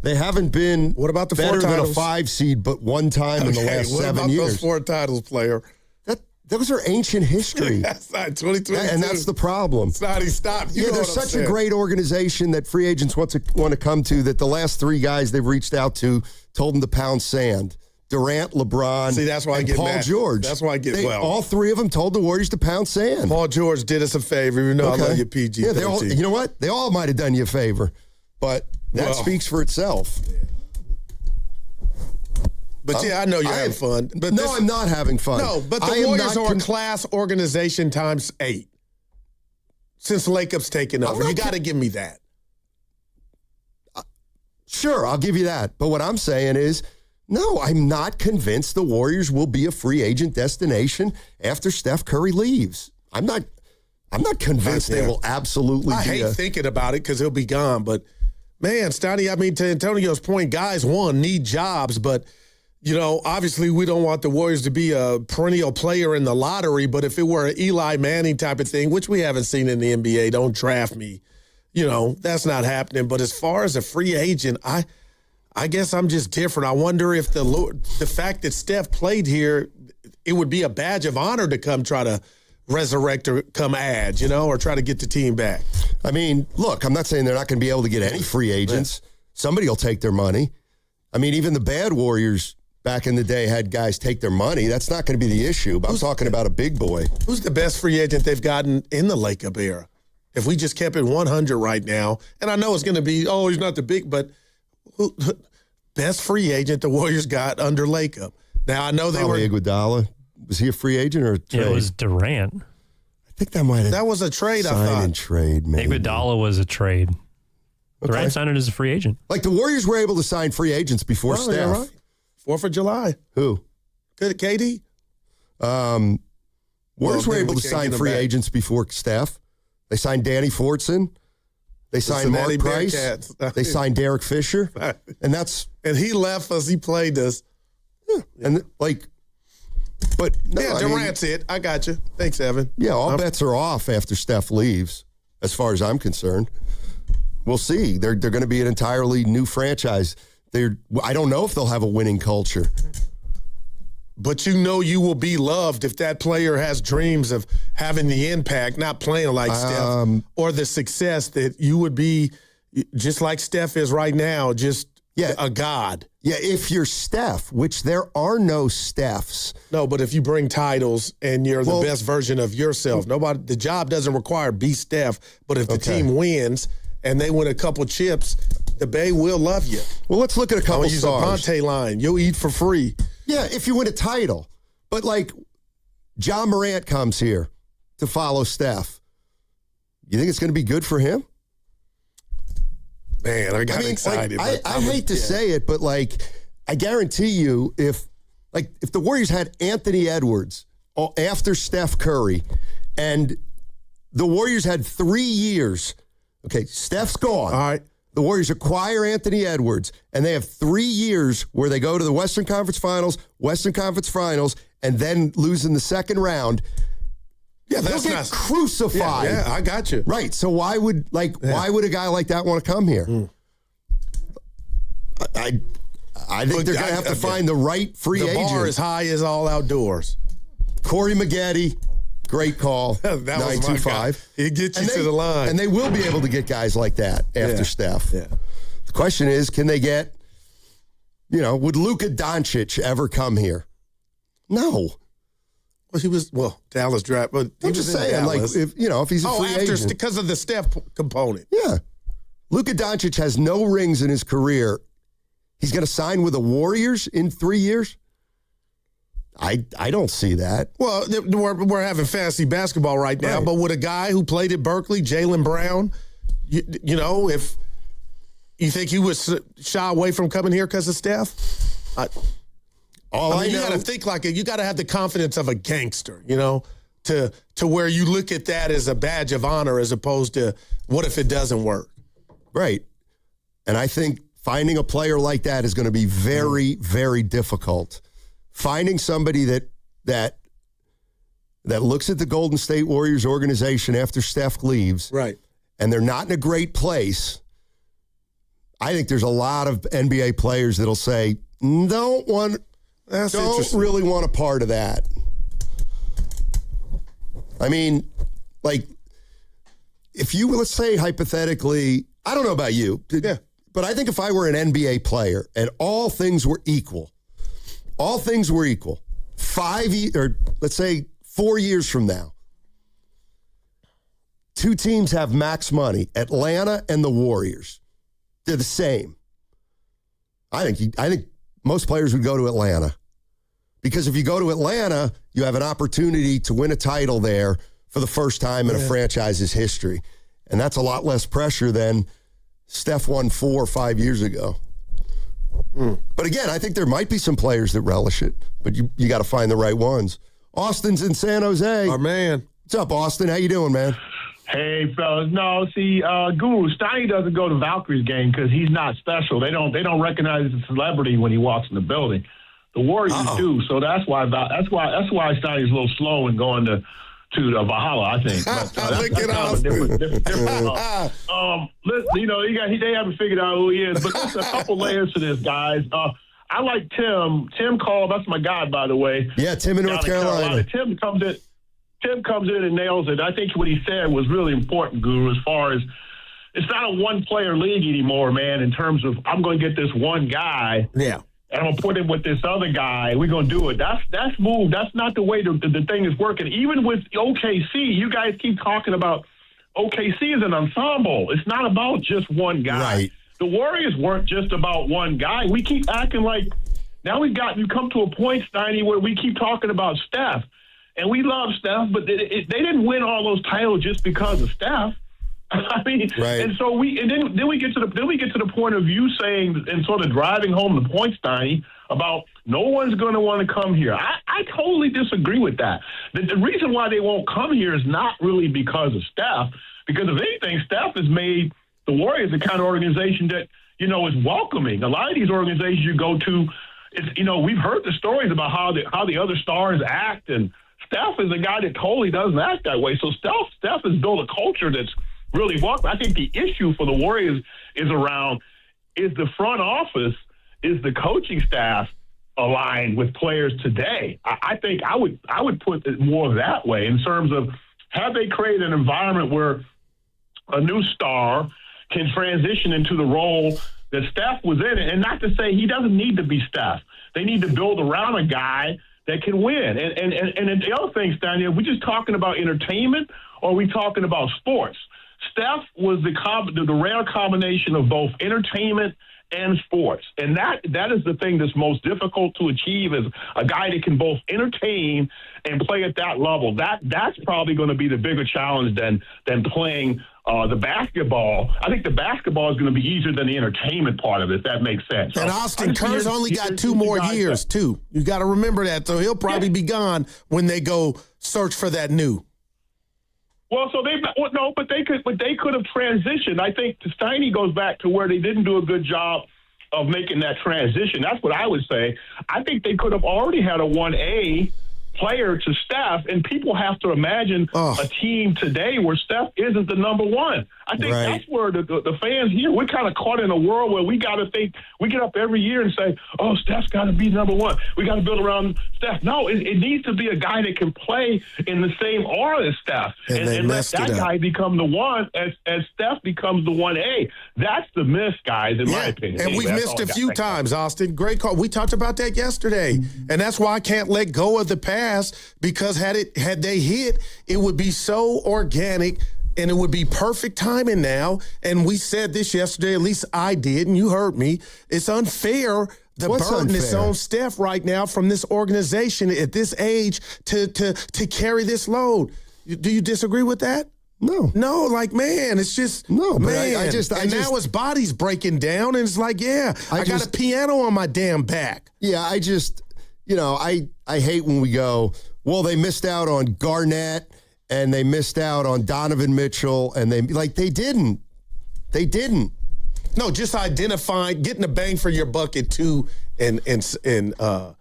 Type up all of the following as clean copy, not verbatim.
They haven't been what about the better four than a titles? 5 seed but one time in the last 7 years. What about those 4 titles, player? Those are ancient history. That's not 2022. And that's the problem. It's not. He stopped. They're such a great organization that free agents want to come to that the last 3 guys they've reached out to told them to pound sand. Durant, LeBron, that's why and I get Paul mad. George. That's why I get all 3 of them told the Warriors to pound sand. Paul George did us a favor. You know, I love you, PG. Yeah, you know what? They all might have done you a favor, but that speaks for itself. Yeah. But I know you're having fun. But I'm not having fun. No, but the Warriors are a class organization times 8 since Lacob's taken over. You got to give me that. Sure, I'll give you that. But what I'm saying is, no, I'm not convinced the Warriors will be a free agent destination after Steph Curry leaves. I'm not convinced they will absolutely. I hate thinking about it because he'll be gone. But man, Stoney, I mean, to Antonio's point, guys, need jobs, but. You know, obviously we don't want the Warriors to be a perennial player in the lottery, but if it were an Eli Manning type of thing, which we haven't seen in the NBA, don't draft me, you know, that's not happening. But as far as a free agent, I guess I'm just different. I wonder if the fact that Steph played here, it would be a badge of honor to come try to resurrect or come add, you know, or try to get the team back. I mean, look, I'm not saying they're not going to be able to get any free agents. Somebody will take their money. I mean, even the bad Warriors back in the day had guys take their money. That's not going to be the issue. But I'm talking about a big boy. Who's the best free agent they've gotten in the Lacob era? If we just kept it 100 right now, and I know it's going to be, he's not the big, but best free agent the Warriors got under Lacob. Now, I know they were. Iguodala. Was he a free agent or a trade? It was Durant. I think that might have. That was a trade, I thought. Sign and trade, maybe. Iguodala was a trade. Durant signed it as a free agent. Like the Warriors were able to sign free agents before Steph. Yeah, right. 4th of July. Who? KD? Warriors were able to sign free agents before Steph. They signed Danny Fortson. They signed Mark Price. They signed Derek Fisher. And he left us. He played us. Yeah. And but no, yeah, Durant's it. I got you. Thanks, Evan. Yeah, all bets are off after Steph leaves, as far as I'm concerned. We'll see. They're going to be an entirely new franchise. I don't know if they'll have a winning culture. But you know you will be loved if that player has dreams of having the impact, not playing like Steph, or the success that you would be just like Steph is right now, just a god. Yeah, if you're Steph, which there are no Stephs. No, but if you bring titles and you're the best version of yourself, the job doesn't require be Steph, but if the team wins and they win a couple chips, the Bay will love you. Well, let's look at a couple stars. Use a Ponte line. You'll eat for free. Yeah, if you win a title. But, John Morant comes here to follow Steph. You think it's going to be good for him? Man, I got excited. I hate to say it, but, I guarantee you if the Warriors had Anthony Edwards after Steph Curry and the Warriors had 3 years, okay, Steph's gone. All right. The Warriors acquire Anthony Edwards, and they have 3 years where they go to the Western Conference Finals, and then lose in the second round. Yeah, they'll get crucified. Yeah, I got you. Right. So why would a guy like that want to come here? I think they're going to have to find the right free agent. The bar is high as all outdoors. Corey Maggette. Great call. That 925. It gets you to the line. And they will be able to get guys like that after Steph. Yeah. The question is, can they get, would Luka Doncic ever come here? No. Well, Dallas draft, but I'm just saying, if he's a free agent. Because of the Steph component. Yeah. Luka Doncic has no rings in his career. He's going to sign with the Warriors in 3 years? I don't see that. Well, we're having fantasy basketball right now, but with a guy who played at Berkeley, Jaylen Brown, if you think he was shy away from coming here because of Steph? You got to think like it. You got to have the confidence of a gangster, to where you look at that as a badge of honor as opposed to what if it doesn't work? Right. And I think finding a player like that is going to be very, very difficult. Finding somebody that looks at the Golden State Warriors organization after Steph leaves, right, and they're not in a great place, I think there's a lot of NBA players that'll say, don't really want a part of that. I mean, like, if you, let's say hypothetically, I don't know about you, but I think if I were an NBA player and all things were equal, 4 years from now, two teams have max money, Atlanta and the Warriors. They're the same. I think most players would go to Atlanta. Because if you go to Atlanta, you have an opportunity to win a title there for the first time in a franchise's history. And that's a lot less pressure than Steph won 4 or 5 years ago. But again, I think there might be some players that relish it, but you got to find the right ones. Austin's in San Jose. Our man. What's up, Austin? How you doing, man? Hey, fellas. No, see, Guru Steiny doesn't go to Valkyrie's game because he's not special. They don't recognize the celebrity when he walks in the building. The Warriors do, so that's why Steiny's a little slow in going to Valhalla, I think. But, that's kind of a different they haven't figured out who he is. But there's a couple layers to this, guys. I like Tim. Tim called. That's my guy, by the way. Yeah, Tim in North Carolina. Tim comes in and nails it. I think what he said was really important, Guru, as far as it's not a one-player league anymore, man, in terms of I'm going to get this one guy. Yeah. And I'm going to put him with this other guy. We're going to do it. That's move. That's not the way the thing is working. Even with OKC, you guys keep talking about OKC as an ensemble. It's not about just one guy. Right. The Warriors weren't just about one guy. We keep acting like now you come to a point, Steiny, where we keep talking about Steph. And we love Steph, but they didn't win all those titles just because of Steph. I mean, right. And so then we get to the point of you saying and sort of driving home the point, Steiny, about no one's going to want to come here. I totally disagree with that. The reason why they won't come here is not really because of Steph, because if anything, Steph has made the Warriors the kind of organization that is welcoming. A lot of these organizations you go to, we've heard the stories about how the other stars act, and Steph is a guy that totally doesn't act that way. So Steph has built a culture that's really welcome. I think the issue for the Warriors is the front office, is the coaching staff aligned with players today. I think I would put it more that way in terms of have they created an environment where a new star can transition into the role that Steph was in, and not to say he doesn't need to be Steph. They need to build around a guy that can win. And the other thing, Stanley, are we just talking about entertainment or are we talking about sports? Steph was the rare combination of both entertainment and sports. And that is the thing that's most difficult to achieve, is a guy that can both entertain and play at that level. That's probably going to be the bigger challenge than playing the basketball. I think the basketball is going to be easier than the entertainment part of it, if that makes sense. And Austin Kerr's only got 2 more years, too. You got to remember that. So he'll probably be gone when they go search for that new. Well, so but they could have transitioned. I think Steiny goes back to where they didn't do a good job of making that transition. That's what I would say. I think they could have already had a 1A player to Steph, and people have to imagine a team today where Steph isn't the number one. I think that's where the fans here, we're kind of caught in a world where we got to think, we get up every year and say, oh, Steph's got to be number one. We got to build around Steph. No, it needs to be a guy that can play in the same aura as Steph. And let that guy become the one as Steph becomes the 1A. That's the miss, guys, in my opinion. And we've missed a few times, Austin. Great call. We talked about that yesterday. And that's why I can't let go of the past, because had they hit, it would be so organic. And it would be perfect timing now. And we said this yesterday, at least I did, and you heard me. It's unfair. The burden is on Steph right now from this organization at this age to carry this load. Do you disagree with that? No. No, man, it's just no. But man. Now his body's breaking down, and it's like, I got a piano on my damn back. Yeah, I hate when we go, well, they missed out on Garnett. And they missed out on Donovan Mitchell, and they didn't. They didn't. No, just identifying, getting a bang for your buck at 2 and what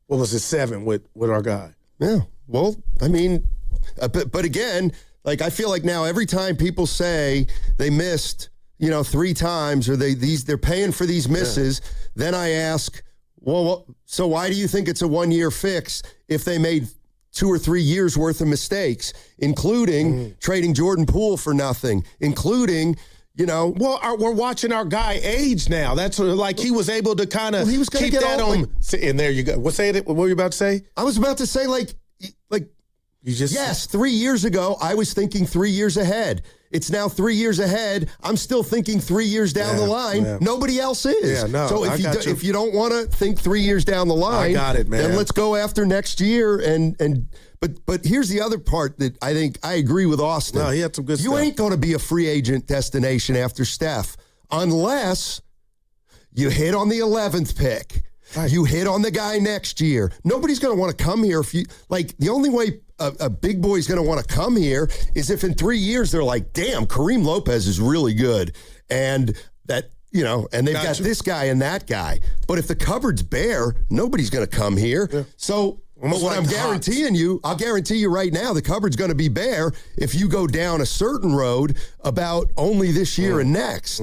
was it, 7 with our guy. Yeah. Well, I mean, but again, I feel like now every time people say they missed 3 times, or they're paying for these misses, then I ask, well, so why do you think it's a 1-year fix if they made 2 or 3 years worth of mistakes, including trading Jordan Poole for nothing, including, Well, we're watching our guy age now. That's like he was able to kind of keep that on. And there you go. What were you about to say? I was about to say, yes, 3 years ago, I was thinking 3 years ahead. It's now 3 years ahead. I'm still thinking 3 years down the line. Yeah. Nobody else is. Yeah, no, so if you don't want to think 3 years down the line, I got it, man. Then let's go after next year. But here's the other part that I think I agree with Austin. No, he had some good stuff. You ain't going to be a free agent destination after Steph unless you hit on the 11th pick. Right. You hit on the guy next year. Nobody's going to want to come here if you the only way a big boy's going to want to come here is if in 3 years they're like, damn, Kareem Lopez is really good. And that, and they've got this guy and that guy. But if the cupboard's bare, nobody's going to come here. Yeah. So what I'm guaranteeing you, I'll guarantee you right now, the cupboard's going to be bare if you go down a certain road about only this year and next.